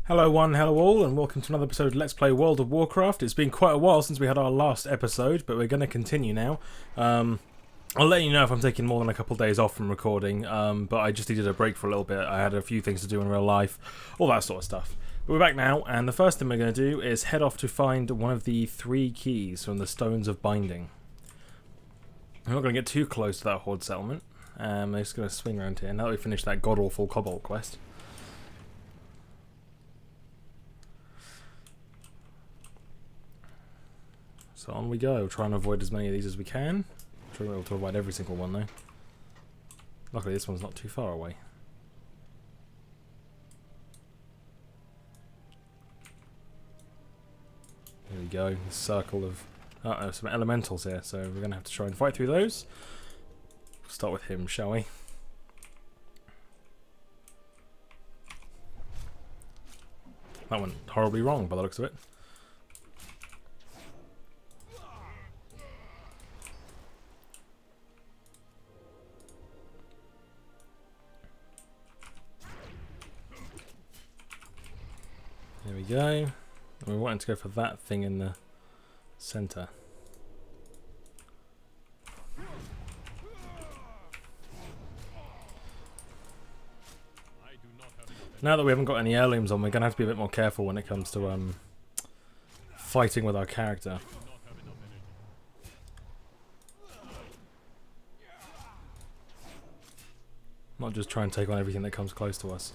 Hello one, hello all, and welcome to another episode of Let's Play World of Warcraft. It's been quite a while since we had our last episode, but we're going to continue now. I'll let you know if I'm taking more than a couple of days off from recording, but I just needed a break for a little bit. I had a few things to do in real life, all that sort of stuff. But we're back now, and the first thing we're going to do is head off to find one of the 3 keys from the Stones of Binding. I'm not going to get too close to that Horde settlement. I'm just going to swing around here now that we finished that god-awful Kobold quest. So on we go, try and avoid as many of these as we can. Try to be able to avoid every single one though. Luckily this one's not too far away. There we go, the circle of... Uh-oh, some elementals here, so we're going to have to try and fight through those. We'll start with him, shall we? That went horribly wrong by the looks of it. There we go. And we're wanting to go for that thing in the centre. Now that we haven't got any heirlooms on, we're going to have to be a bit more careful when it comes to fighting with our character. Not just try and take on everything that comes close to us.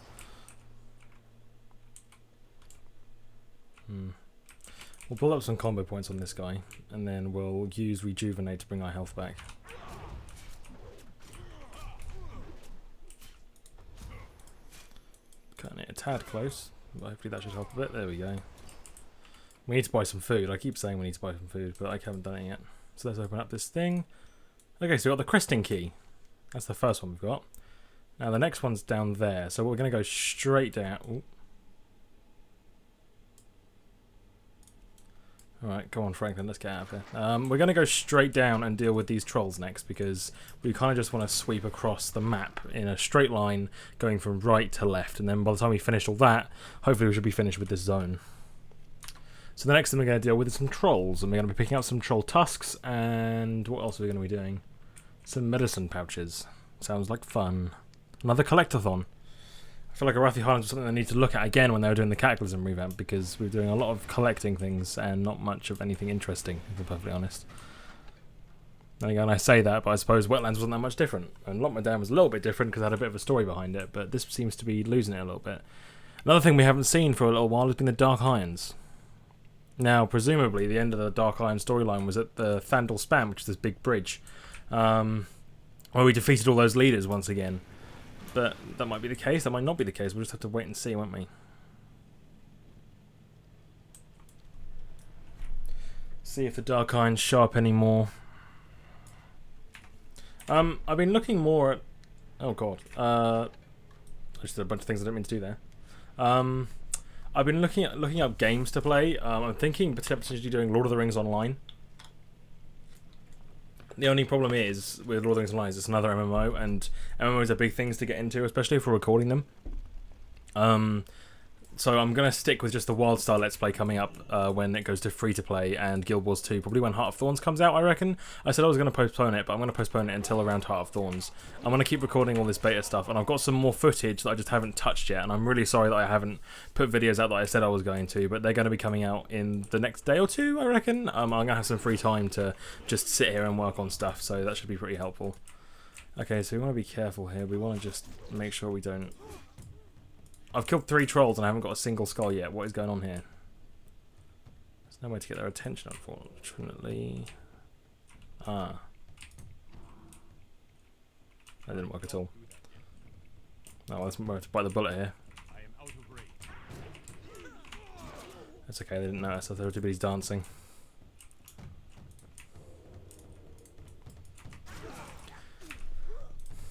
We'll pull up some combo points on this guy, and then we'll use Rejuvenate to bring our health back. Cutting it a tad close, but hopefully that should help a bit. There we go. We need to buy some food. I keep saying we need to buy some food, but I haven't done it yet. So let's open up this thing. Okay, so we've got the Cresting Key. That's the first one we've got. Now the next one's down there, so we're going to go straight down. Ooh. Alright, go on Franklin, let's get out of here. We're going to go straight down and deal with these trolls next, because we kind of just want to sweep across the map in a straight line, going from right to left, and then by the time we finish all that, hopefully we should be finished with this zone. So the next thing we're going to deal with is some trolls, and we're going to be picking up some troll tusks, and what else are we going to be doing? Some medicine pouches. Sounds like fun. Another collectathon. I feel like Arathi Highlands was something I need to look at again when they were doing the Cataclysm revamp, because we were doing a lot of collecting things and not much of anything interesting, if I'm perfectly honest. Then again, I say that, but I suppose Wetlands wasn't that much different. And Lockman was a little bit different because it had a bit of a story behind it, but this seems to be losing it a little bit. Another thing we haven't seen for a little while has been the Dark Irons. Now, presumably, the end of the Dark Iron storyline was at the Thandal Span, which is this big bridge, where we defeated all those leaders once again. But that might be the case, that might not be the case. We'll just have to wait and see, won't we? See if the Dark Irons show up anymore. I've been looking more at... Oh god. I just did a bunch of things I didn't mean to do there. I've been looking up games to play. I'm thinking potentially doing Lord of the Rings Online. The only problem is, with Lord of the Rings Online, is it's another MMO, and MMOs are big things to get into, especially if we're recording them. So I'm going to stick with just the WildStar Let's Play coming up when it goes to free-to-play, and Guild Wars 2, probably when Heart of Thorns comes out, I reckon. I said I was going to postpone it, but I'm going to postpone it until around Heart of Thorns. I'm going to keep recording all this beta stuff, and I've got some more footage that I just haven't touched yet, and I'm really sorry that I haven't put videos out that I said I was going to, but they're going to be coming out in the next day or two, I reckon. I'm going to have some free time to just sit here and work on stuff, so that should be pretty helpful. Okay, so we want to be careful here. We want to just make sure we don't... I've killed 3 trolls and I haven't got a single skull yet. What is going on here? There's no way to get their attention, unfortunately. Ah. That didn't work at all. Oh, well, let's bite the bullet here. That's okay, they didn't notice. I thought everybody's dancing.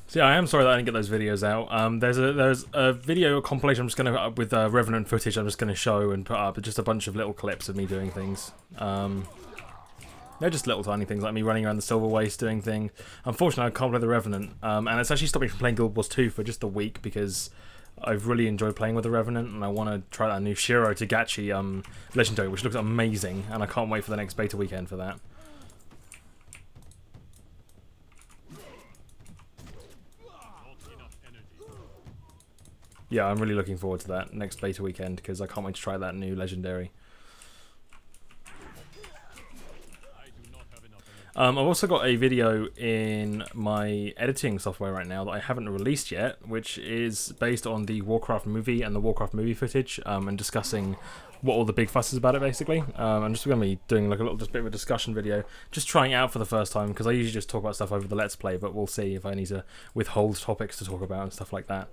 So yeah, I am sorry that I didn't get those videos out. There's a video compilation I'm just going to with Revenant footage I'm just going to show and put up, just a bunch of little clips of me doing things. They're just little tiny things, like me running around the Silver Waste doing things. Unfortunately, I can't play the Revenant, and it's actually stopped me from playing Guild Wars 2 for just a week because I've really enjoyed playing with the Revenant, and I want to try that new Shiro Tagachi legendary, which looks amazing, and I can't wait for the next beta weekend for that. Yeah, I'm really looking forward to that next beta weekend because I can't wait to try that new legendary. I've also got a video in my editing software right now that I haven't released yet, which is based on the Warcraft movie and the Warcraft movie footage, and discussing what all the big fuss is about it, basically. I'm just going to be doing like a little bit of a discussion video, just trying it out for the first time, because I usually just talk about stuff over the Let's Play, but we'll see if I need to withhold topics to talk about and stuff like that.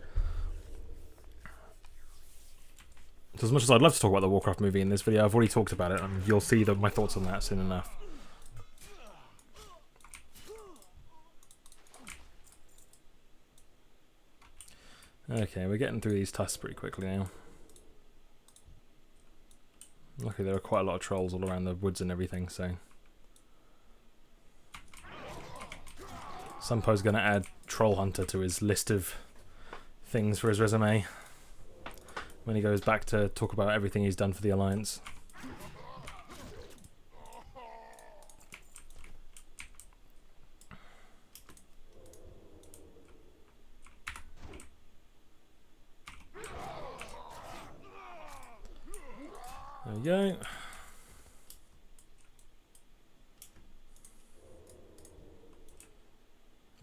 So as much as I'd love to talk about the Warcraft movie in this video, I've already talked about it, and you'll see my thoughts on that soon enough. Okay, we're getting through these tasks pretty quickly now. Luckily there are quite a lot of trolls all around the woods and everything, so... Sampo's going to add Troll Hunter to his list of things for his resume when he goes back to talk about everything he's done for the Alliance. There we go.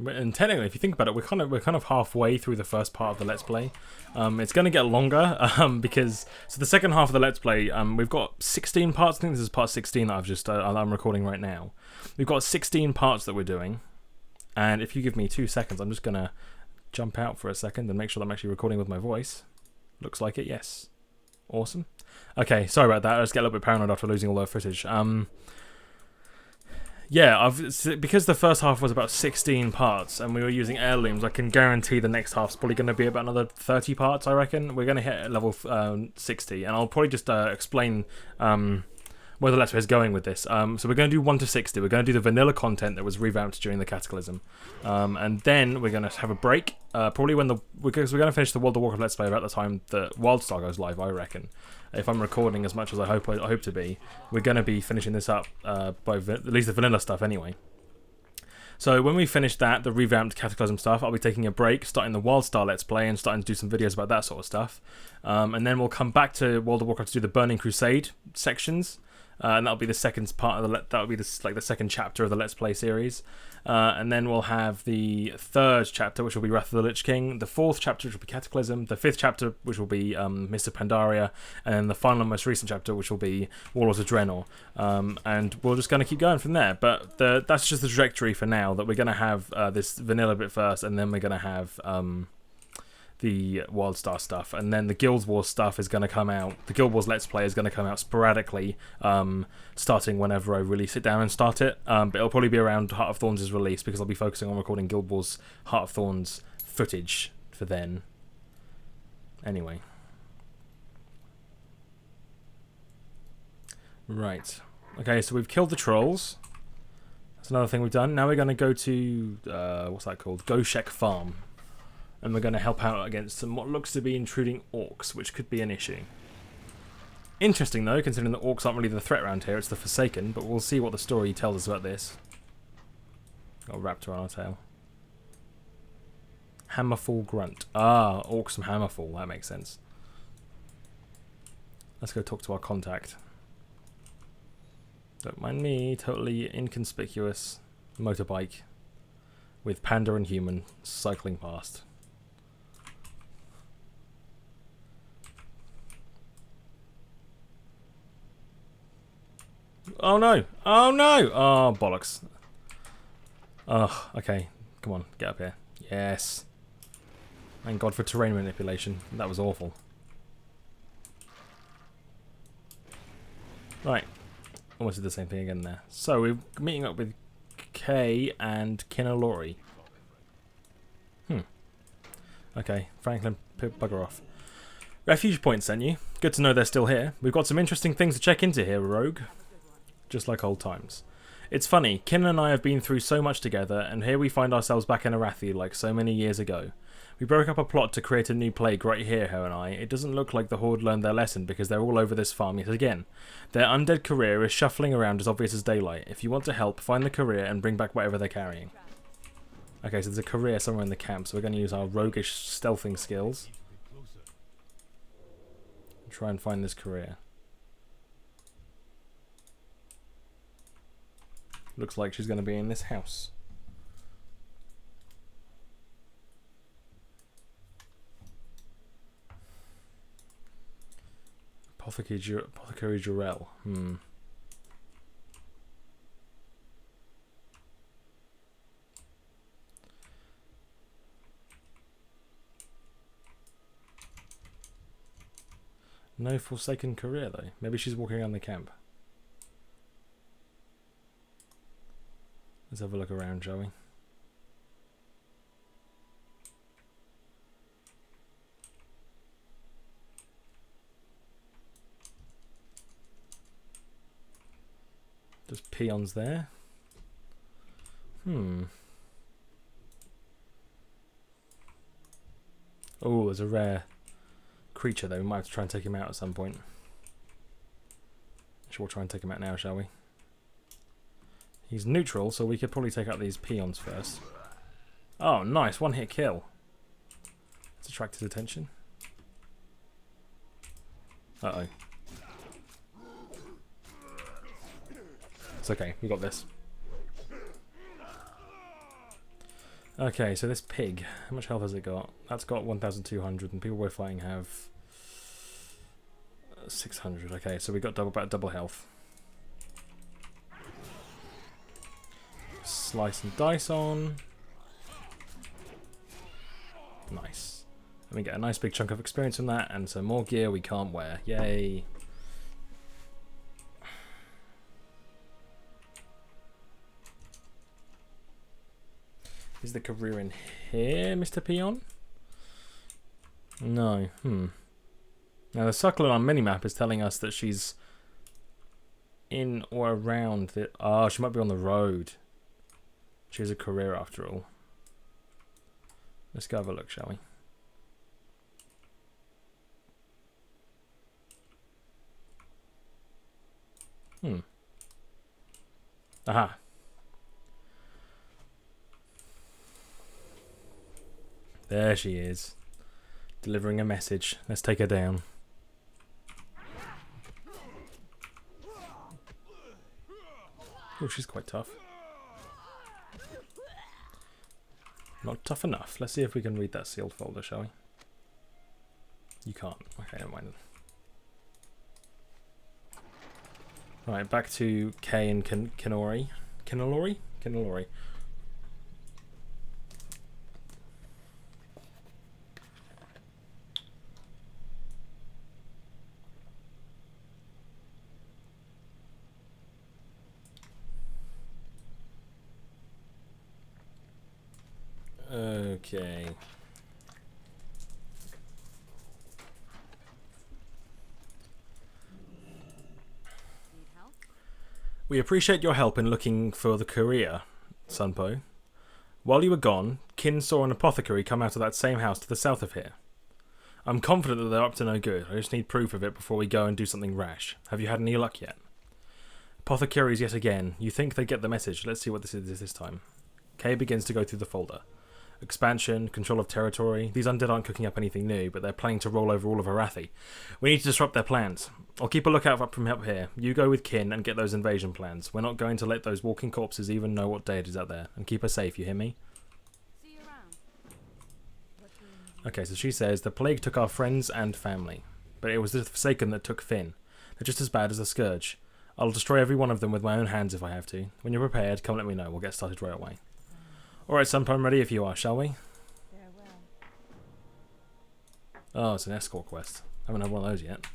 And technically, if you think about it, we're kind of halfway through the first part of the Let's Play. It's going to get longer because the second half of the Let's Play, we've got 16 parts. I think this is part 16 that I'm recording right now. We've got 16 parts that we're doing, and if you give me 2 seconds, I'm just going to jump out for a second and make sure that I'm actually recording with my voice. Looks like it, yes. Awesome. Okay, sorry about that. I just get a little bit paranoid after losing all that footage. Yeah, because the first half was about 16 parts and we were using heirlooms, I can guarantee the next half's probably going to be about another 30 parts, I reckon. We're going to hit level 60, and I'll probably just explain where the Let's Play is going with this. So we're going to do 1 to 60. We're going to do the vanilla content that was revamped during the Cataclysm. And then we're going to have a break, probably because we're going to finish the World of Warcraft Let's Play about the time that WildStar goes live, I reckon. If I'm recording as much as I hope to be, we're going to be finishing this up by at least the vanilla stuff anyway. So when we finish that, the revamped Cataclysm stuff, I'll be taking a break, starting the WildStar Let's Play and starting to do some videos about that sort of stuff. And then we'll come back to World of Warcraft to do the Burning Crusade sections. And that'll be the second part of that'll be the second chapter of the Let's Play series, and then we'll have the third chapter, which will be Wrath of the Lich King, the fourth chapter, which will be Cataclysm, the fifth chapter, which will be Mist of Pandaria, and then the final and most recent chapter, which will be Warlords of Draenor. And we're just going to keep going from there. But that's just the trajectory for now. That we're going to have this vanilla bit first, and then we're going to have the WildStar stuff, and then the Guild Wars stuff is going to come out. The Guild Wars Let's Play is going to come out sporadically, starting whenever I really sit down and start it. But it'll probably be around Heart of Thorns' release, because I'll be focusing on recording Guild Wars Heart of Thorns footage for then. Anyway. Right. Okay, so we've killed the trolls. That's another thing we've done. Now we're going to go to, what's that called? Goshek Farm. And we're going to help out against some what looks to be intruding orcs, which could be an issue. Interesting though, considering the orcs aren't really the threat around here, it's the Forsaken, but we'll see what the story tells us about this. Got a raptor on our tail. Hammerfall Grunt. Ah, orcs from Hammerfall, that makes sense. Let's go talk to our contact. Don't mind me, totally inconspicuous motorbike with panda and human cycling past. Oh no! Oh no! Oh, bollocks. Oh, okay. Come on, get up here. Yes. Thank God for terrain manipulation. That was awful. Right. Almost did the same thing again there. So, we're meeting up with Kay and Kinalori. Okay, Franklin, bugger off. Refuge Point sent you. Good to know they're still here. We've got some interesting things to check into here, Rogue. Just like old times. It's funny, Kin and I have been through so much together, and here we find ourselves back in Arathi like so many years ago. We broke up a plot to create a new plague right here, her and I. It doesn't look like the Horde learned their lesson because they're all over this farm yet again. Their undead career is shuffling around as obvious as daylight. If you want to help, find the career and bring back whatever they're carrying. Okay, so there's a career somewhere in the camp, so we're going to use our roguish stealthing skills. Try and find this career. Looks like she's going to be in this house. Apothecary Jarell. No Forsaken career though. Maybe she's walking around the camp. Let's have a look around, shall we? Just peons there. Oh, there's a rare creature though. We might have to try and take him out at some point. We'll try and take him out now, shall we? He's neutral, so we could probably take out these peons first. Oh, nice. One hit kill. Let's attract his attention. Uh-oh. It's okay. We got this. Okay, so this pig. How much health has it got? That's got 1,200, and people we're fighting have 600. Okay, so we got about double health. Slice and dice on. Nice. And we get a nice big chunk of experience from that, and some more gear we can't wear. Yay. Is the career in here, Mr. Peon? No. Now the Suckler on minimap is telling us that she's in or around the... Oh, she might be on the road. She has a career after all. Let's go have a look, shall we? Aha. There she is. Delivering a message. Let's take her down. Oh, she's quite tough. Not tough enough. Let's see if we can read that sealed folder, shall we? You can't. Okay, never mind. Right, back to Kay and Kinori. Kinalori? Kinalori. Okay. We appreciate your help in looking for the career, Sunpo. While you were gone, Kin saw an apothecary come out of that same house to the south of here. I'm confident that they're up to no good. I just need proof of it before we go and do something rash. Have you had any luck yet? Apothecaries yet again. You think they get the message. Let's see what this is this time. Kay begins to go through the folder. Expansion, control of territory. These undead aren't cooking up anything new, but they're planning to roll over all of Arathi. We need to disrupt their plans. I'll keep a lookout up from up here. You go with Kin and get those invasion plans. We're not going to let those walking corpses even know what day it is out there. And keep her safe, you hear me? See you around. Okay, so she says, the plague took our friends and family. But it was the Forsaken that took Finn. They're just as bad as the Scourge. I'll destroy every one of them with my own hands if I have to. When you're prepared, come let me know. We'll get started right away. Alright, Sunpo, I'm ready if you are, shall we? Farewell. Oh, it's an escort quest. I haven't had one of those yet.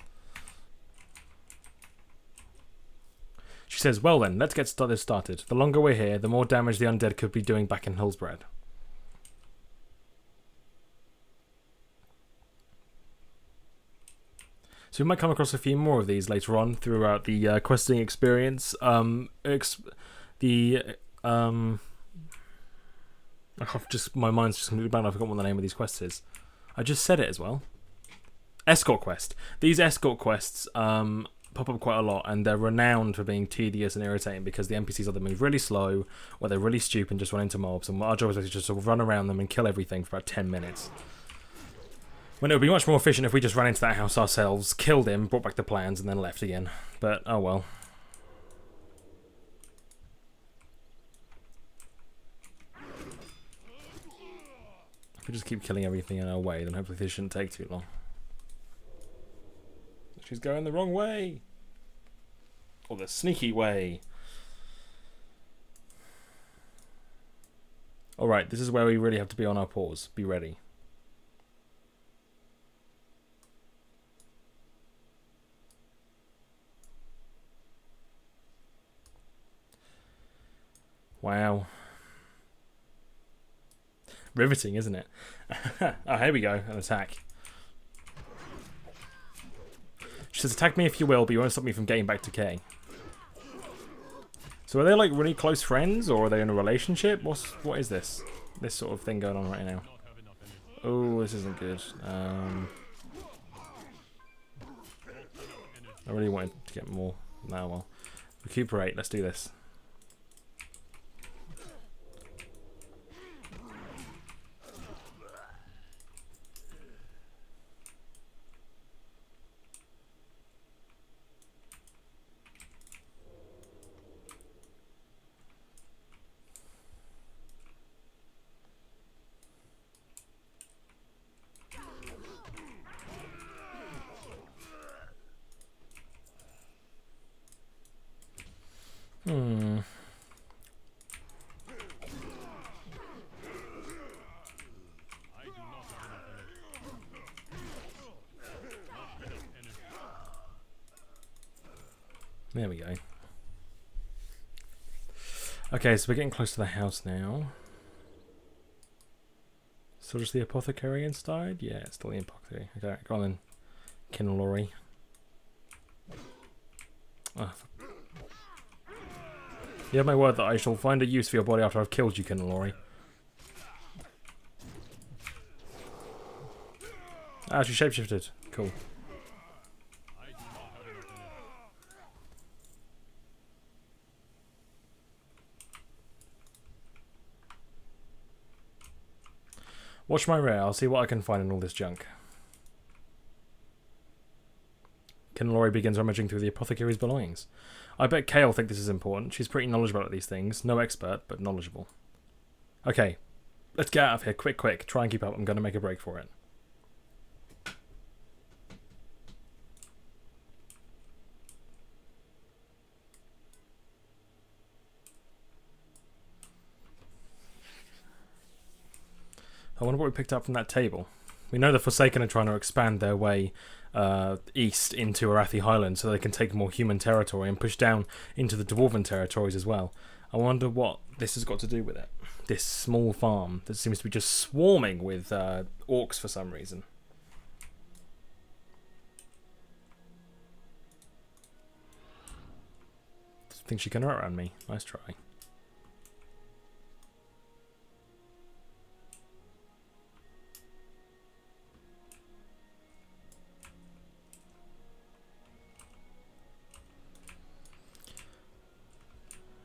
She says, well then, let's get this started. The longer we're here, the more damage the undead could be doing back in Hillsbrad. So we might come across a few more of these later on throughout the questing experience. My mind's just completely blank. I forgot what the name of these quests is. I just said it as well. Escort quest. These escort quests pop up quite a lot, and they're renowned for being tedious and irritating because the NPCs either move really slow or they're really stupid and just run into mobs. And our job is just to sort of run around them and kill everything for about 10 minutes. When it would be much more efficient if we just ran into that house ourselves, killed him, brought back the plans, and then left again. But oh well. If we just keep killing everything in our way, then hopefully this shouldn't take too long. She's going the wrong way. Or the sneaky way. Alright, this is where we really have to be on our paws. Be ready. Wow. Riveting, isn't it? Oh, here we go. An attack. She says, attack me if you will, but you won't stop me from getting back to Kay. So are they like really close friends, or are they in a relationship? What is this? This sort of thing going on right now. Oh, this isn't good. I really wanted to get more. Now, well. Recuperate, let's do this. There we go. Okay, so we're getting close to the house now. Still just the apothecary inside? Yeah, it's still the apothecary. Okay, go on then. Kinlori. Oh. You have my word that I shall find a use for your body after I've killed you, Kinlori. Ah, she shapeshifted. Cool. Watch my rear, I'll see what I can find in all this junk. Kinlori begins rummaging through the apothecary's belongings. I bet Kay will think this is important. She's pretty knowledgeable about these things. No expert, but knowledgeable. Okay, let's get out of here. Quick, quick. Try and keep up. I'm going to make a break for it. I wonder what we picked up from that table. We know the Forsaken are trying to expand their way east into Arathi Highlands so they can take more human territory and push down into the Dwarven territories as well. I wonder what this has got to do with it. This small farm that seems to be just swarming with orcs for some reason. Think she can outrun me? Nice try.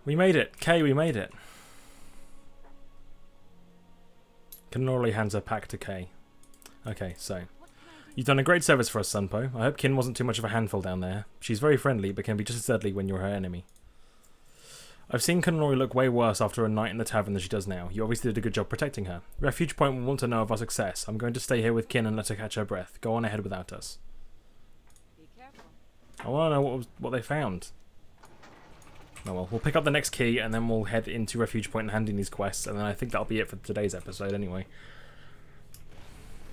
We made it! Kay, we made it! Kinlori hands her pack to Kay. Okay, so. You've done a great service for us, Sunpo. I hope Kin wasn't too much of a handful down there. She's very friendly, but can be just as deadly when you're her enemy. I've seen Kinlori look way worse after a night in the tavern than she does now. You obviously did a good job protecting her. Refuge Point will want to know of our success. I'm going to stay here with Kin and let her catch her breath. Go on ahead without us. Be careful. I want to know what they found. Oh well, we'll pick up the next key and then we'll head into Refuge Point and hand in these quests, and then I think that'll be it for today's episode anyway.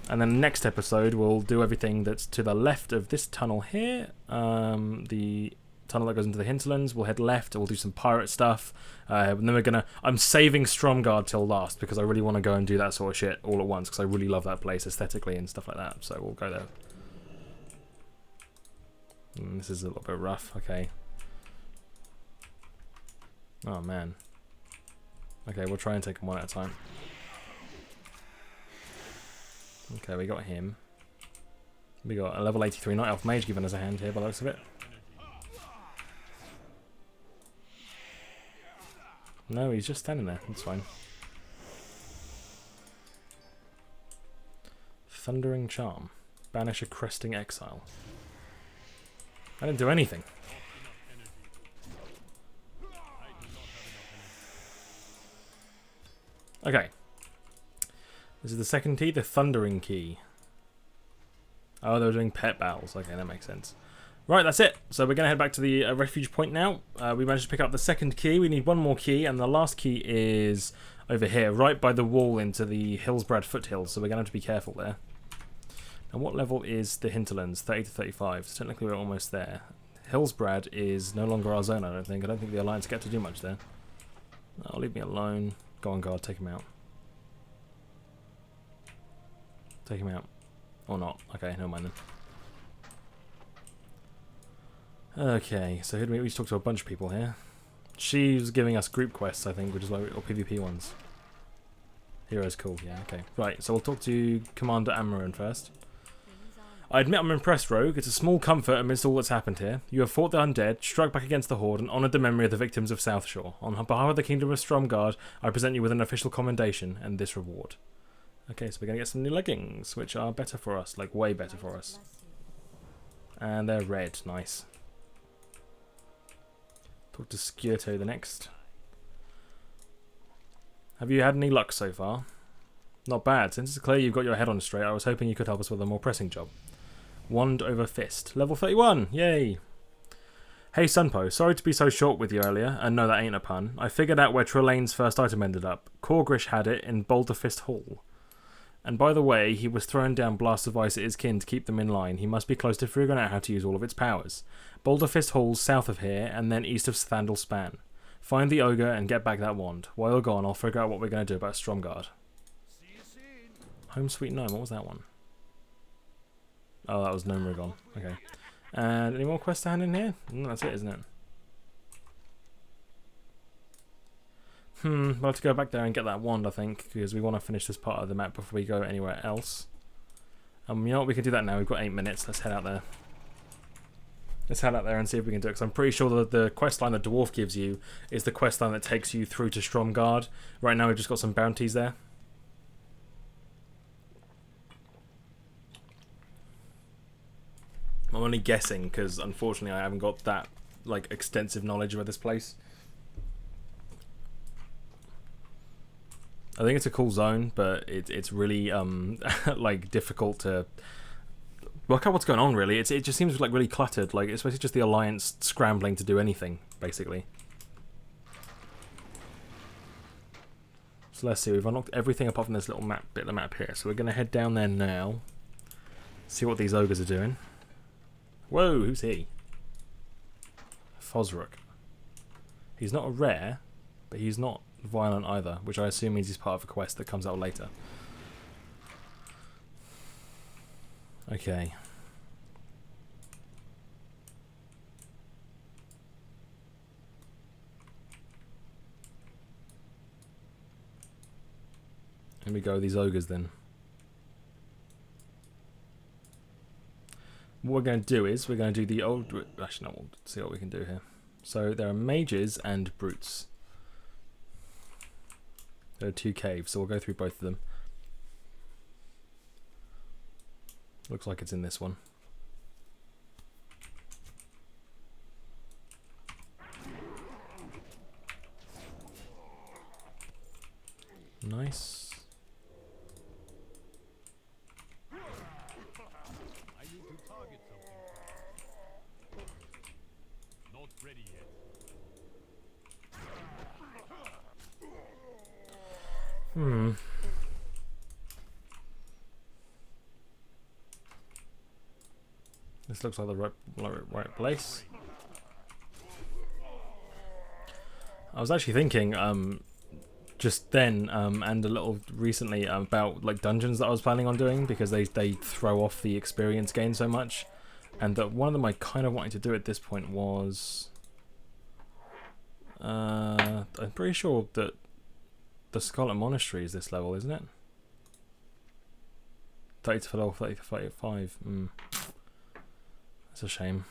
And then next episode we'll do everything that's to the left of this tunnel here. The tunnel that goes into the hinterlands. We'll head left, we'll do some pirate stuff. And then we're gonna... I'm saving Stromgarde till last because I really want to go and do that sort of shit all at once because I really love that place aesthetically and stuff like that. So we'll go there. This is a little bit rough. Okay. Oh man. Okay, we'll try and take them one at a time. Okay, we got him. We got a level 83 Night Elf Mage giving us a hand here by the looks of it. No, he's just standing there. That's fine. Thundering Charm. Banish a Cresting Exile. I didn't do anything. Okay. This is the second key, the Thundering Key. Oh, they were doing pet battles. Okay, that makes sense. Right, that's it. So we're going to head back to the refuge point now. We managed to pick up the second key. We need one more key, and the last key is over here, right by the wall into the Hillsbrad foothills. So we're going to have to be careful there. And what level is the Hinterlands? 30 to 35. So technically we're almost there. Hillsbrad is no longer our zone, I don't think. I don't think the Alliance get to do much there. Oh, leave me alone. Go on, guard. Take him out. Take him out. Or not. Okay, never mind then. Okay, so who do we just talked to a bunch of people here. She's giving us group quests, I think, which is like, or PvP ones. Heroes, cool, yeah, okay. Right, so we'll talk to Commander Amaran first. I admit I'm impressed, Rogue. It's a small comfort amidst all that's happened here. You have fought the undead, struck back against the Horde, and honoured the memory of the victims of Southshore. On behalf of the Kingdom of Stromgarde, I present you with an official commendation and this reward. Okay, so we're going to get some new leggings, which are better for us, like way better for us. And they're red, nice. Talk to Skirto the next. Have you had any luck so far? Not bad. Since it's clear you've got your head on straight, I was hoping you could help us with a more pressing job. Wand over fist. Level 31! Yay! Hey Sunpo, sorry to be so short with you earlier, and no, that ain't a pun. I figured out where Trelane's first item ended up. Korgrish had it in Boulder Fist Hall. And by the way, he was throwing down blasts of ice at his kin to keep them in line. He must be close to figuring out how to use all of its powers. Boulder Fist Hall's south of here, and then east of Thandal Span. Find the ogre and get back that wand. While you're gone, I'll figure out what we're going to do about Stromgarde. Home Sweet Gnome, what was that one? Oh, that was Gnome Rigon. Okay. And any more quests to hand in here? That's it, isn't it? We'll have to go back there and get that wand, I think, because we want to finish this part of the map before we go anywhere else. You know what, we can do that now. We've got 8 minutes. Let's head out there. Let's head out there and see if we can do it, because I'm pretty sure that the quest line that Dwarf gives you is the quest line that takes you through to Stromgarde. Right now we've just got some bounties there. I'm only guessing, because unfortunately I haven't got that like extensive knowledge about this place. I think it's a cool zone, but it's really like difficult to work out what's going on. Really, it just seems like really cluttered. Like it's basically just the Alliance scrambling to do anything, basically. So let's see. We've unlocked everything apart from this little bit of the map here. So we're gonna head down there now. See what these ogres are doing. Whoa, who's he? Fosrook. He's not a rare, but he's not violent either, which I assume means he's part of a quest that comes out later. Okay. Here we go, these ogres then. What we're going to do is, we're going to do the old... Actually, no, we'll see what we can do here. So, there are mages and brutes. There are 2 caves, so we'll go through both of them. Looks like it's in this one. Nice. This looks like the right place. I was actually thinking just then and a little recently about like dungeons that I was planning on doing, because they throw off the experience gain so much, and that one of them I kind of wanted to do at this point was I'm pretty sure that the Scarlet Monastery is this level, isn't it? 30 to level 30 to 35. That's a shame.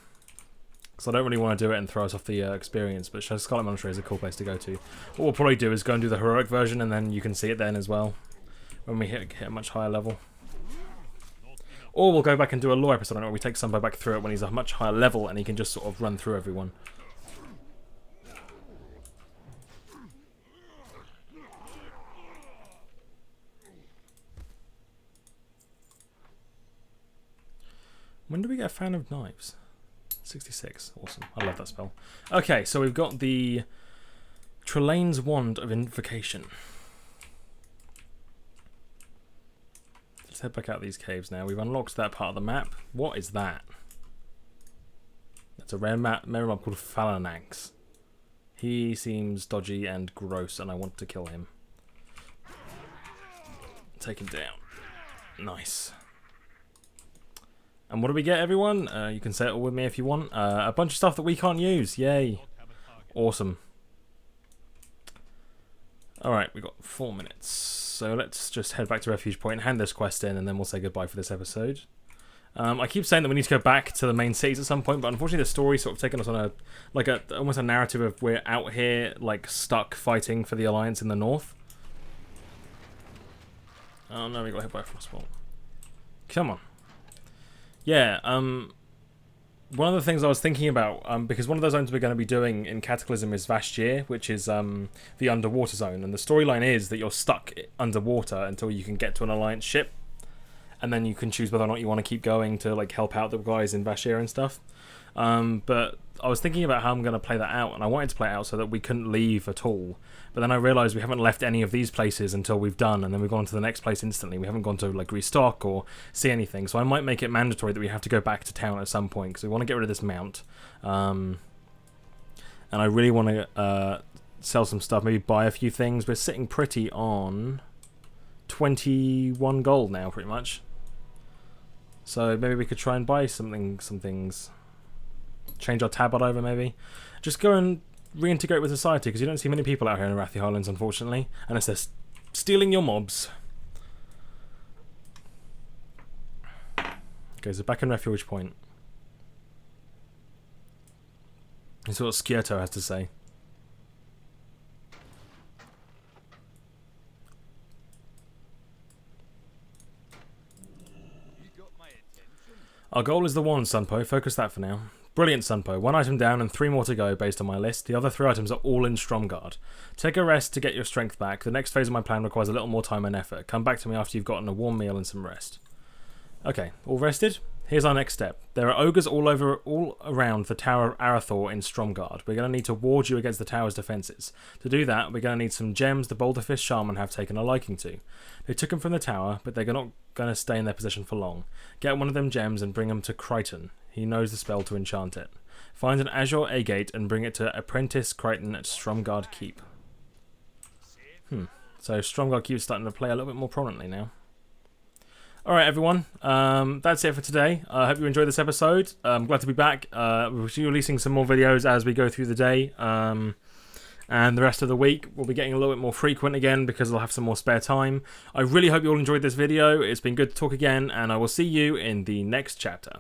Because I don't really want to do it and throw us off the experience, but Scarlet Monastery is a cool place to go to. What we'll probably do is go and do the heroic version, and then you can see it then as well, when we hit a much higher level. Or we'll go back and do a lore episode on it, where we take Sunbow back through it when he's a much higher level, and he can just sort of run through everyone. When do we get a Fan of Knives? 66. Awesome. I love that spell. Okay, so we've got the Trelane's Wand of Invocation. Let's head back out these caves now. We've unlocked that part of the map. What is that? That's a rare mob called Phalanx. He seems dodgy and gross, and I want to kill him. Take him down. Nice. And what do we get, everyone? You can say it all with me if you want. A bunch of stuff that we can't use. Yay. Awesome. Alright, we've got 4 minutes. So let's just head back to Refuge Point, hand this quest in, and then we'll say goodbye for this episode. I keep saying that we need to go back to the main cities at some point, but unfortunately the story's sort of taken us on almost a narrative of we're out here, like, stuck fighting for the Alliance in the north. Oh no, we got hit by a frostbolt. Come on. Yeah, one of the things I was thinking about, because one of the zones we're going to be doing in Cataclysm is Vashtir, which is the underwater zone, and the storyline is that you're stuck underwater until you can get to an Alliance ship, and then you can choose whether or not you want to keep going to like help out the guys in Vashtir and stuff. But I was thinking about how I'm going to play that out, and I wanted to play it out so that we couldn't leave at all. But then I realised we haven't left any of these places until we've done, and then we've gone to the next place instantly. We haven't gone to like restock or see anything, so I might make it mandatory that we have to go back to town at some point, because we want to get rid of this mount. And I really want to sell some stuff, maybe buy a few things. We're sitting pretty on 21 gold now, pretty much. So maybe we could try and buy some things. Change our tabard over, maybe. Just go and reintegrate with society, because you don't see many people out here in Arathi Highlands, unfortunately, unless they're stealing your mobs. Okay, so back in Refuge Point. This is what Skierto has to say. Our goal is the one, Sunpo. Focus that for now. Brilliant, Sunpo. 1 item down and 3 more to go based on my list. The other 3 items are all in Stromgarde. Take a rest to get your strength back. The next phase of my plan requires a little more time and effort. Come back to me after you've gotten a warm meal and some rest. Okay, all rested? Here's our next step. There are ogres all around the Tower of Arathor in Stromgarde. We're going to need to ward you against the tower's defences. To do that, we're going to need some gems the Boulderfist Shaman have taken a liking to. They took them from the tower, but they're not going to stay in their possession for long. Get one of them gems and bring them to Crichton. He knows the spell to enchant it. Find an Azure Agate and bring it to Apprentice Crichton at Stromgarde Keep. So Stromgarde Keep is starting to play a little bit more prominently now. Alright everyone, that's it for today. I hope you enjoyed this episode. I'm glad to be back. We'll be releasing some more videos as we go through the day. And the rest of the week we'll be getting a little bit more frequent again, because I'll have some more spare time. I really hope you all enjoyed this video. It's been good to talk again, and I will see you in the next chapter.